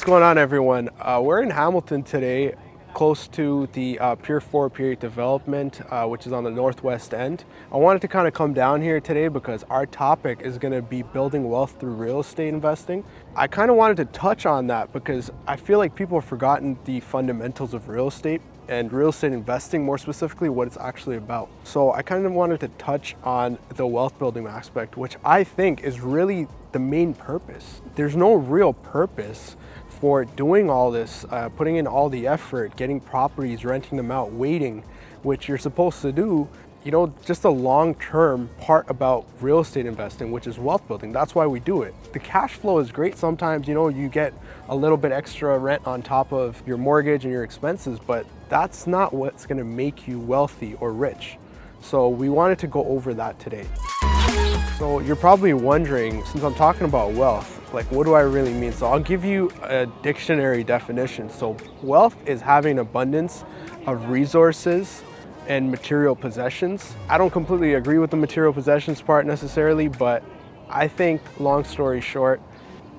going on, everyone? We're in Hamilton today, close to the Pier 4 period development, which is on the northwest end. I wanted to kind of come down here today because our topic is going to be building wealth through real estate investing. I kind of wanted to touch on that because I feel like people have forgotten the fundamentals of real estate and real estate investing, more specifically what it's actually about. So I kind of wanted to touch on the wealth building aspect, which I think is really the main purpose. There's no real purpose for doing all this, putting in all the effort, getting properties, renting them out, waiting, which you're supposed to do. You know, just a long-term part about real estate investing, which is wealth building. That's why we do it. The cash flow is great. Sometimes, you know, you get a little bit extra rent on top of your mortgage and your expenses, but that's not what's going to make you wealthy or rich. So we wanted to go over that today. So you're probably wondering, since I'm talking about wealth, like what do I really mean? So I'll give you a dictionary definition. So wealth is having abundance of resources and material possessions. I don't completely agree with the material possessions part necessarily, but I think, long story short,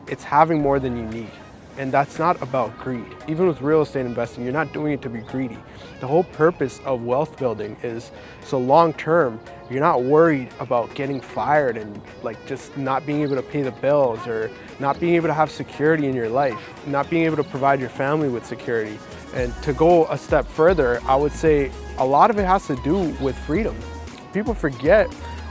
it's having more than you need. And that's not about greed. Even with real estate investing, you're not doing it to be greedy. The whole purpose of wealth building is so long term, you're not worried about getting fired and like just not being able to pay the bills or not being able to have security in your life, not being able to provide your family with security. And to go a step further, I would say a lot of it has to do with freedom. People forget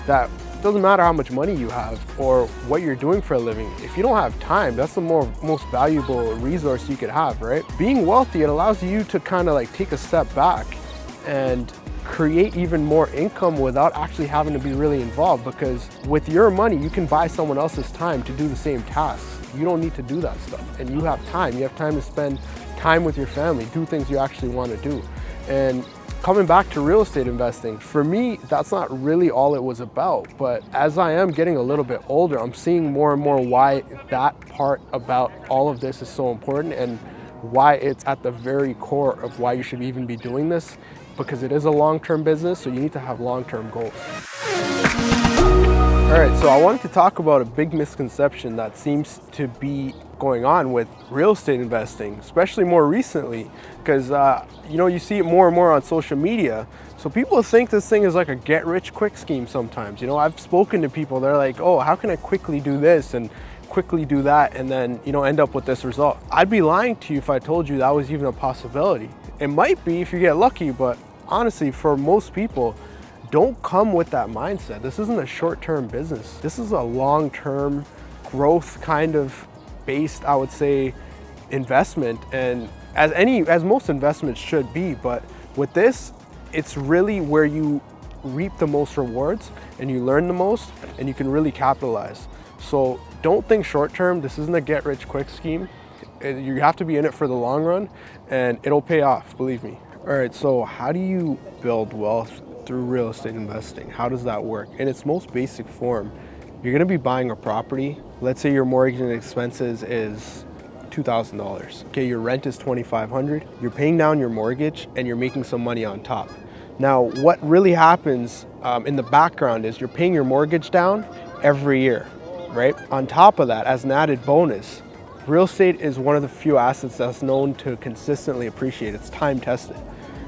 that it doesn't matter how much money you have or what you're doing for a living. If you don't have time, that's the most valuable resource you could have, right? Being wealthy, it allows you to kind of like take a step back and create even more income without actually having to be really involved, because with your money, you can buy someone else's time to do the same tasks. You don't need to do that stuff. And you have time. You have time to spend time with your family, do things you actually want to do. And coming back to real estate investing, for me, that's not really all it was about. But as I am getting a little bit older, I'm seeing more and more why that part about all of this is so important and why it's at the very core of why you should even be doing this, because it is a long-term business, so you need to have long-term goals. All right, so I wanted to talk about a big misconception that seems to be going on with real estate investing, especially more recently, because you know, you see it more and more on social media. So people think this thing is like a get-rich-quick scheme sometimes. You know, I've spoken to people, they're like, oh, how can I quickly do this and quickly do that and then, you know, end up with this result? I'd be lying to you if I told you that was even a possibility. It might be if you get lucky, but honestly, for most people, don't come with that mindset. This isn't a short-term business. This is a long-term growth kind of based, I would say, investment, and as most investments should be. But with this, it's really where you reap the most rewards and you learn the most and you can really capitalize. So don't think short-term. This isn't a get-rich-quick scheme. You have to be in it for the long run, and it'll pay off, believe me. All right, so how do you build wealth through real estate investing? How does that work? In its most basic form, you're gonna be buying a property. Let's say your mortgage and expenses is $2,000. Okay, your rent is $2,500. You're paying down your mortgage and you're making some money on top. Now, what really happens in the background is you're paying your mortgage down every year, right? On top of that, as an added bonus, real estate is one of the few assets that's known to consistently appreciate. It's time tested.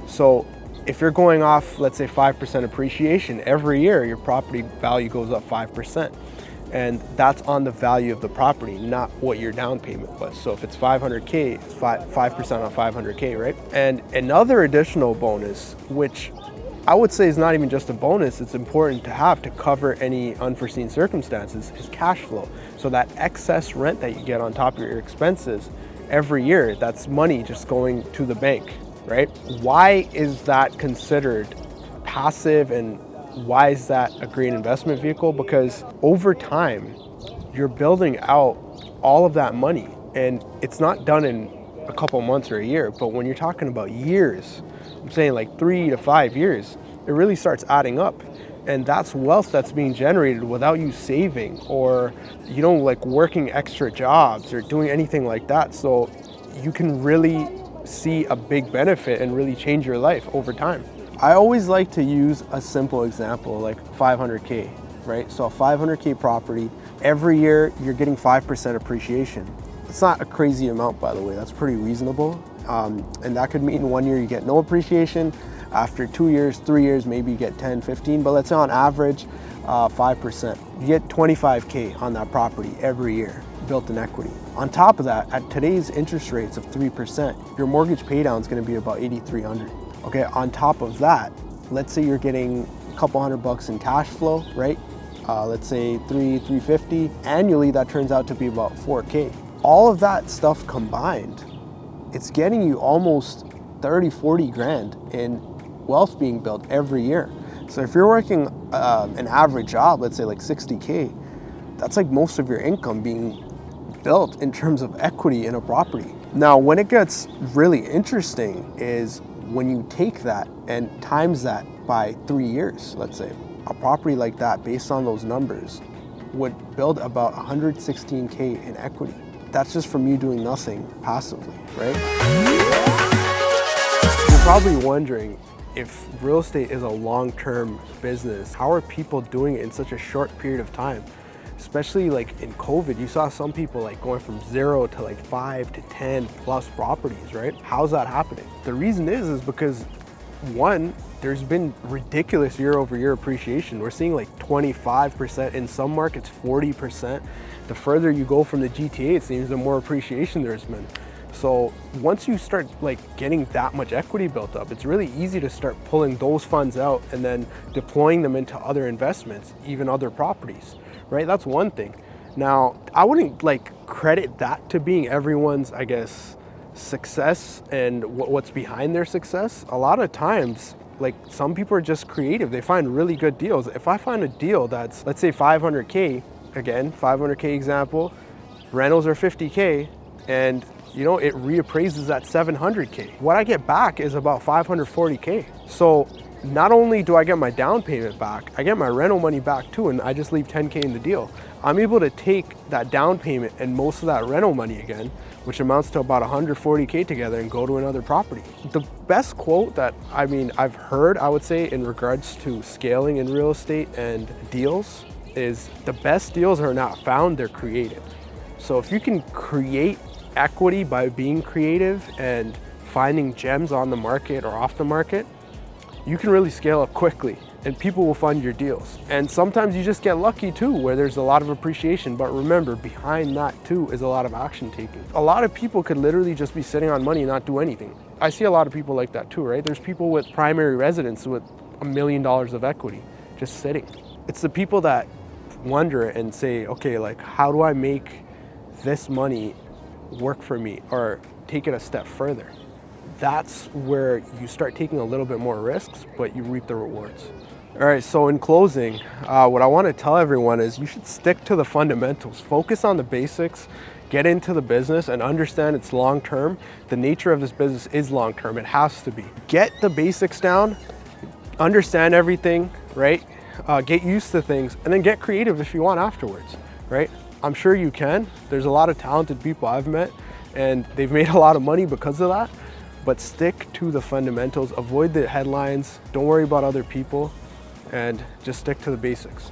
So if you're going off, let's say 5% appreciation, every year your property value goes up 5%. And that's on the value of the property, not what your down payment was. So if it's 500K, it's 5% on 500K, right? And another additional bonus, which I would say is not even just a bonus, it's important to have to cover any unforeseen circumstances, is cash flow. So that excess rent that you get on top of your expenses every year, that's money just going to the bank, right? Why is that considered passive, and why is that a great investment vehicle? Because over time, you're building out all of that money, and it's not done in a couple months or a year, but when you're talking about years, I'm saying like 3 to 5 years, it really starts adding up. And that's wealth that's being generated without you saving or, you know, like working extra jobs or doing anything like that. So you can really see a big benefit and really change your life over time. I always like to use a simple example, like 500K, right? So a 500K property, every year you're getting 5% appreciation. It's not a crazy amount, by the way. That's pretty reasonable. And that could mean 1 year you get no appreciation. After 2 years, 3 years, maybe you get 10, 15, but let's say on average, 5%. You get 25K on that property every year, built in equity. On top of that, at today's interest rates of 3%, your mortgage pay down is gonna be about 8,300. Okay, on top of that, let's say you're getting a couple $100 in cash flow, right? Let's say 350. Annually, that turns out to be about 4K. All of that stuff combined, it's getting you almost 30, 40 grand in wealth being built every year. So if you're working an average job, let's say like 60K, that's like most of your income being built in terms of equity in a property. Now, when it gets really interesting is when you take that and times that by 3 years, let's say, a property like that, based on those numbers, would build about 116K in equity. That's just from you doing nothing passively, right? You're probably wondering, if real estate is a long-term business, how are people doing it in such a short period of time? Especially like in COVID, you saw some people like going from 0 to like 5 to 10 plus properties, right? How's that happening? The reason is because one, there's been ridiculous year-over-year appreciation. We're seeing like 25%, in some markets 40%. The further you go from the GTA, it seems the more appreciation there's been. So once you start like getting that much equity built up, it's really easy to start pulling those funds out and then deploying them into other investments, even other properties, right? That's one thing. Now, I wouldn't like credit that to being everyone's, I guess, success and what's behind their success. A lot of times, like some people are just creative. They find really good deals. If I find a deal that's, let's say 500K, again, 500K example, rentals are 50K, and you know, it reappraises at 700K. What I get back is about 540K. So not only do I get my down payment back, I get my rental money back too, and I just leave 10K in the deal. I'm able to take that down payment and most of that rental money again, which amounts to about 140K together, and go to another property. The best quote that I've heard, I would say, in regards to scaling in real estate and deals is the best deals are not found, they're created. So if you can create equity by being creative and finding gems on the market or off the market, you can really scale up quickly and people will fund your deals. And sometimes you just get lucky too, where there's a lot of appreciation. But remember, behind that too is a lot of action taking. A lot of people could literally just be sitting on money and not do anything. I see a lot of people like that too, right? There's people with primary residence with $1 million of equity just sitting. It's the people that wonder and say, okay, like, how do I make this money work for me, or take it a step further? That's where you start taking a little bit more risks, but you reap the rewards. All right, so in closing, what I want to tell everyone is you should stick to the fundamentals. Focus on the basics, get into the business and understand it's long-term. The nature of this business is long-term, it has to be. Get the basics down, understand everything, right? Get used to things, and then get creative if you want afterwards, right? I'm sure you can. There's a lot of talented people I've met, and they've made a lot of money because of that. But stick to the fundamentals, avoid the headlines, don't worry about other people, and just stick to the basics.